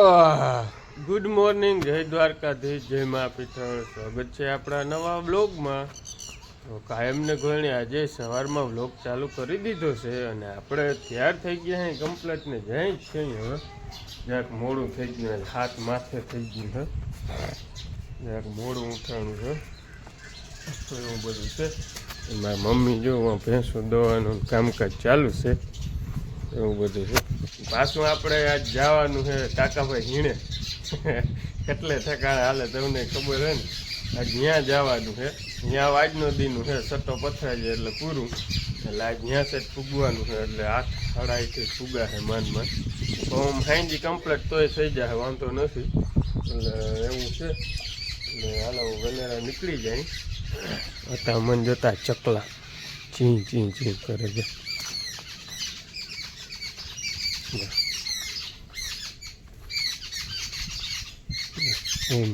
Good morning, જય દ્વારકાધીશ, જય મા પિથળ. સ્વાગત છે આપણા નવા વ્લોગમાં. તો કાયમને ગોળણી આજે સવારમાં વ્લોગ ચાલુ કરી દીધો છે અને આપણે તૈયાર થઈ ગયા हैं કમ્પ્લેટ ને જાય જ છે. હવે જરાક મોડું થઈ ગયું, હાથ માથે થઈ ગયું છે, જરાક મોડું ઉઠાણું છે, એવું બધું છે. મારી મમ્મી જો ભેંસો દોવાનું કામકાજ ચાલુ છે, એવું બધું છે. પાછું આપણે આજ જવાનું છે કાકાભાઈ હીણે. કેટલે ઠેકાણે હાલે તમને ખબર હે ને. આજ ત્યાં જવાનું છે, ત્યાં આજનો દીનું છે, સટ્ટો પથરાઈ જાય એટલે પૂરું. એટલે આજ ત્યાં છે ફૂગવાનું છે, એટલે 8-8:30 ફૂગા છે માંડ માંડ. તો આમ હાઈજી કમ્પ્લેટ તોય થઈ જાય, વાંધો નથી. એટલે એવું છે. એટલે હાલો વનેરા નીકળી જાય. હતા મન જતા ચકલા ચી ચી ચી કરે છે.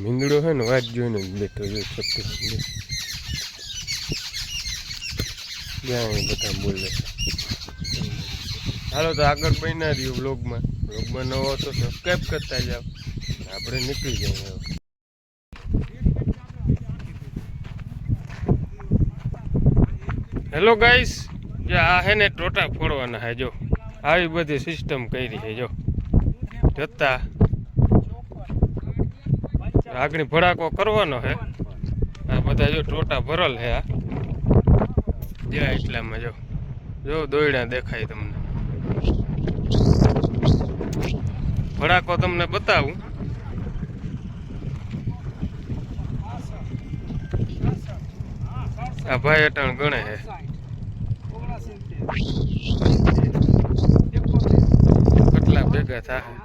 મીંદડો છે ને વાત જોઈને જ બેઠો જો ચકલા જ્યાં બધા બોલે. હાલો તો આગળ બન્યા રહ્યું વ્લોગમાં નવો તો સબસ્ક્રાઈબ કરતા જાઓ. આપણે નીકળી જઈએ. હેલો ગાઈસ, જો આ હે ને ટોટા ફોડવાના હે. જો આવી બધી સિસ્ટમ કરી છે. જો જતા આગળ ભડાકો કરવાનો છે. આ બધા જો ટોટા ભરલ છે. આ જ્યાં એટલામાં જો દોયડા દેખાય તમને. ભડાકો તમને બતાવું. આ ભાઈ અટાણ ગણે છે કેટલા ભેગા થાય.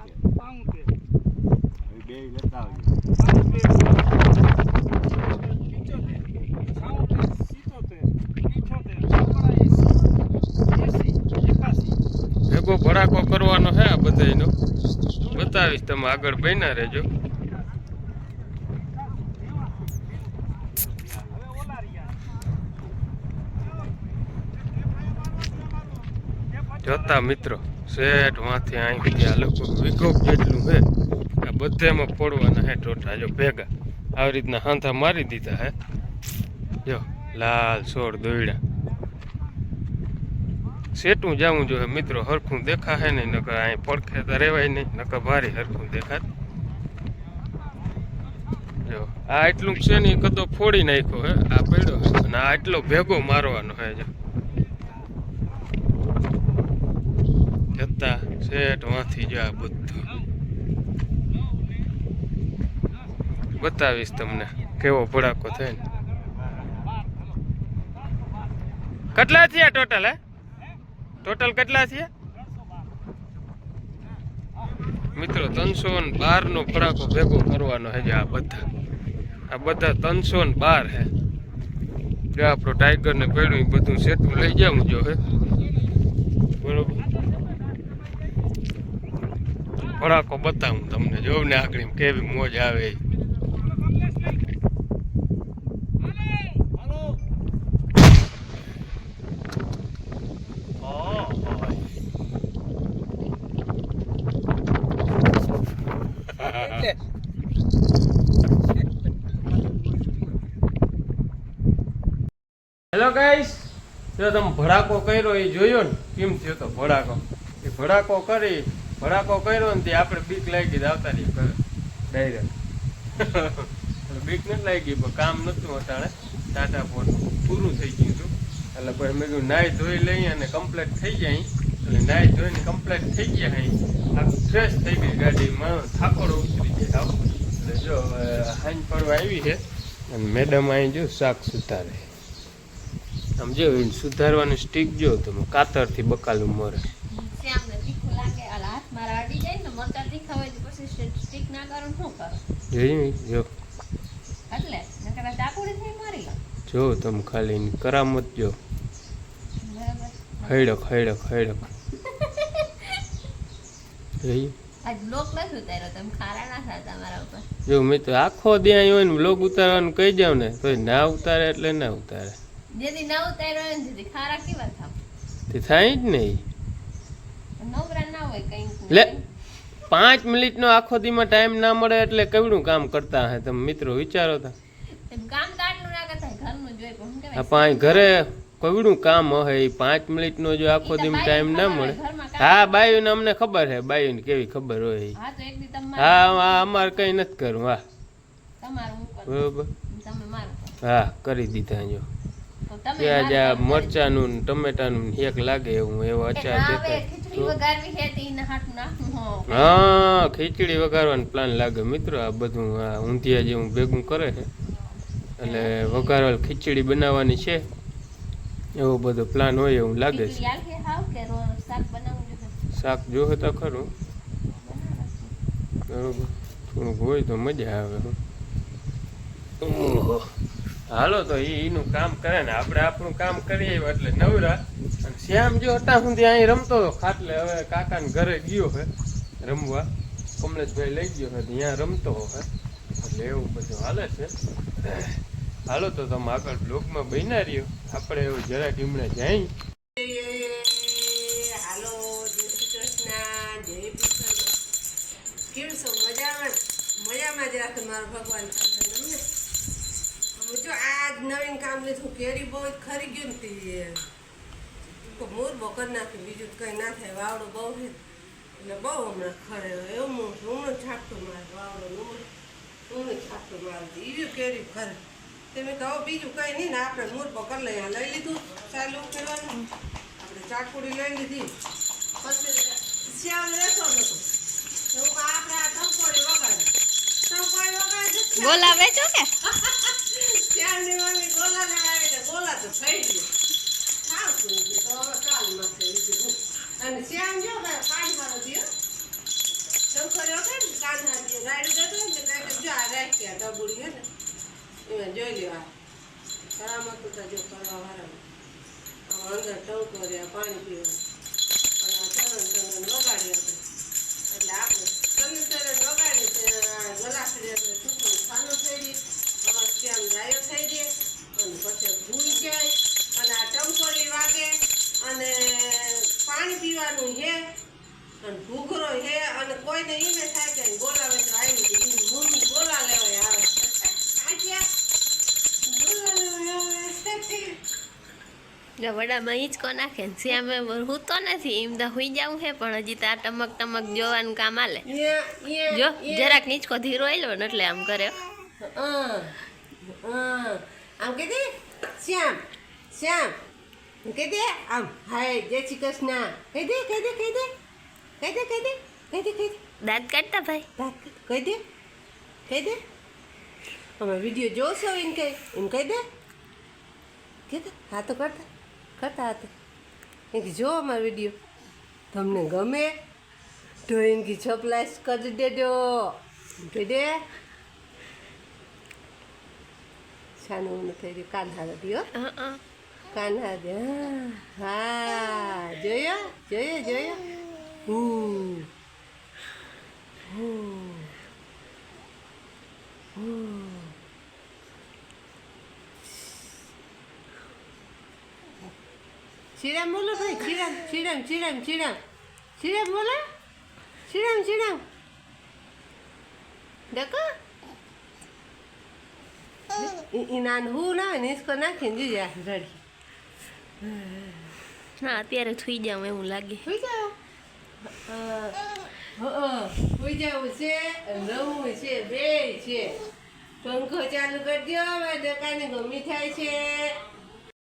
ભેગો ભડાકો કરવાનો છે આ બધાનો. બતાવીશ, તમે આગળ બન્યા રહેજો. જોતા મિત્રો શેઠ માંથી અહીં ગયા લોકો વિકોપ જેટલું છે. આ બધામાં ફોડવાના હે ટોટા. જો ભેગા આવી રીતના હાંથા મારી દીધા હે. જો લાલ સોળ દોયડા. સેટું જાવું જોઈએ મિત્રો, હરખું દેખાશે નહીં. નકર અહીં પડખે તો રહેવાય નહીં, નકર ભારી હરખું દેખાત. જો આ એટલું છે ને કદો ફોડી નાખ્યો હે આ પડ્યો હે, અને આ એટલો ભેગો મારવાનો હે. જો જતા શેઠ વાંથી જો આ બધું બતાવીશ તમને કેવો ભડાકો થાય ને. કેટલા થયા ટોટલ? હે ટોટલ કેટલા થયા મિત્રો? 312 નો ભડાકો ભેગો કરવાનો હે. આ બધા 312 હે. જો આપણો ટાઈગર ને પડ્યું બધું સેટું લઈ જાઉં જો હે. બરોબર, ભડાકો બતાવું તમને. જોવ ને આગળ કેવી મોજ આવે. હેલો ગાઈસ, જો તમે ભડાકો કર્યો એ જોયો ને કેમ થયો તો ભડાકો. એ ભડાકો કર્યો ને તે આપણે બીક લાગી આવતા રહી ઘરે ડાયરેક્ટ. બીક નથી લાગી પણ કામ નતું અટાણે. ટાટા ફોન પૂરું થઈ ગયું હતું એટલે પછી મેં કીધું નાહી ધોઈ લઈ અને કમ્પ્લીટ થઈ જાય. એટલે નાહી ધોઈને કમ્પ્લીટ થઈ ગયા અહીં. આખું ફ્રેશ થઈ ગઈ ગાડીમાં, થાકોડો ઉતરી જાય. એટલે જો હાંજ પડવા આવી છે અને મેડમ અહીં જો શાક સુધારે. આમ જો સુધારવાનું સ્ટીક જો તમે કાતરથી બકાલું મરે. જો તમે ખાલી કરામત જો. હૈડક જો મેં તો આખો ત્યાં હોય ને વ્લોગ ઉતારવાનું કહી જાવ ને તો ના ઉતારે એટલે ના ઉતારે. જેથી ના ઉતાર્યો ને જેથી ખારા કેવા થાવ તે થાય જ નહીં. નવરા ના હોય કઈ લે 5 મિનિટનો આખો દીમાં ટાઈમ ના મળે એટલે કેવડું કામ કરતા હે તમે મિત્રો વિચારો તો. એમ કામ તો આટલું ના કરતા ઘરનું જોઈ પણ હું આ કહેવાય ઘરે કેવડું કામ હે, 5 મિનિટનો જો આખો દીમાં ટાઈમ ના મળે. હા બાયુને અમને ખબર છે, બાયુને કેવી ખબર હોય ઈ. હા તો એક દી તમે હા અમારે કઈ નથી કરવું. હા તમારું હું કરું બરોબર. તમે મારું કરો. હા કરી દીધા જો તો તમે પ્યાજ આ મારું કરો. મરચાનું ને ટમેટાનું ને હેક લાગે એવું એવો અચાર હા, હવે દેખાય ખીચડી વઘારવી છે તો ઈને હાટું નાખું હો. હા ખીચડી વઘારવાનો પ્લાન લાગે મિત્રો. આ બધું આ ઊંધિયા જેવું ભેગું કરે છે એટલે વઘારવાલ ખીચડી બનાવવાની છે એવો બધો પ્લાન હોય એવું લાગે છે. ખીચડી આલકે હાવ કે શાક બનાવવું જોઈએ. શાક જોવે તો ખરું બરોબર, થોડુંક હોય તો મજા આવે. ઓહો હાલો તો એનું કામ કરે ને આપણે આપણું કામ કરીએ એટલે નવરા. અને શ્યામ જો હતા સુધી અહીં રમતો હતો ખાટલે, હવે કાકાને ઘરે ગયો છે રમવા, કમલેશભાઈ લઈ ગયો છે ત્યાં રમતો હોય એટલે એવું બધું હાલે છે. હાલો તો તમે આગળ બ્લોગમાં બન્યા રહ્યો, આપણે એવું જરાક હિમણે જાય. હાલો જય શ્રી કૃષ્ણ, જય કૃષ્ણ. કેમ છો? મજામાં? મજામાં જ રાખે મારો ભગવાન તમને ગમે. હું જો આજ નવીન કામ લીધું, કેરી બહુ જ ખરી ગયું ને તે મોર બકર નાખ્યું, બીજું કઈ ના થાય. વાવડો બહુ છે એટલે બહુ હમણાં ખરે એવું હમણાં છાપતું મારે વાવડો હમણાં છાપતું મારે એવી કેરી ખરે. તમે કહો બીજું કઈ નહીં ને આપણે મોર બકર લઈ લીધું ચાલુ કરવાનું. આપણે ચાકુડી લઈ લીધી પછી શ્યામ રહેતો નતો એવું આપણે આ ટંકોડી વગાડે ગોલા વેચો કે શ્યામની મમ્મી ગોલા લેવા આવી તો ગોલા તો થઈ ગયો ખાવ તો હવે કાલ માટે લીધું. અને શ્યામ જો પાણી મારો થયો ટંકોડી વગાડે ને કાંધા થયો રાડું જતો ને તો કાંઈ જો આ રાખ્યા ડબુડી હે ને એમાં જોઈ લેવા કરામત તો જો કરવા વાળા અંદર ટંકોર્યા પાણી પીવા અને ચલણ વગાડી આપણે એટલે આપણે ચલણ વગાડી ગલાસડી એટલે છોકરું ખાનું થઈ જાય, અમારે ત્યાં ગાયો થઈ જાય અને પછી ભૂઈ જાય અને આ ટંકોરી વાગે અને પાણી પીવાનું હે અને ઘૂઘરો હે અને કોઈને ઈને થાય કે ગોલા વેચવા આવી ગઈ મમ્મી ગોલા લેવાય આવે જો વડામાં હિંચકો નાખે ને શ્યામે હું તો નથી એમ તો હુઈ જાવું છે પણ હજી તો આ ટમક ટમક જોવાનું કામ આલે. જો જરાક નીચકો ધીરો આયલો ને એટલે આમ કરે. આમ કહી દે શ્યામ શ્યામ કહી દે આમ હાય જય શ્રી કૃષ્ણ કહી દે કહી દે કહી દે કહી દે કહી દે કહી દે કહી દે દાંત કાઢતા ભાઈ કહી દે કહી દે અમે વિડીયો જોશો એમ કહી દે કીધું હા તો કરતા હતા એમ જો અમારો વિડીયો તમને ગમે તો એમકી છપલાશ કરી દેજો કહી દે છાનું ઊનું થઈ રહ્યું કાન્હા નથી હો કાન્હા દે હા જોયો જોયો જોયો શ્રીરામ બોલો ભાઈ શ્રીરામ શ્રીરામ શ્રીરામ શ્રીરામ શ્રીરામ બોલો શ્રીરામ શ્રીરામ દેખો નાન હું ના હોય ને ઇસકો નાખીને જોઈએ રડી. હા અત્યારે સુઈ જાઉં એવું લાગે. સુઈ જાઓ સુઈ જવું છે રમવું છે બે છે પંખો ચાલુ કરી દો દુકાને ગમી થાય છે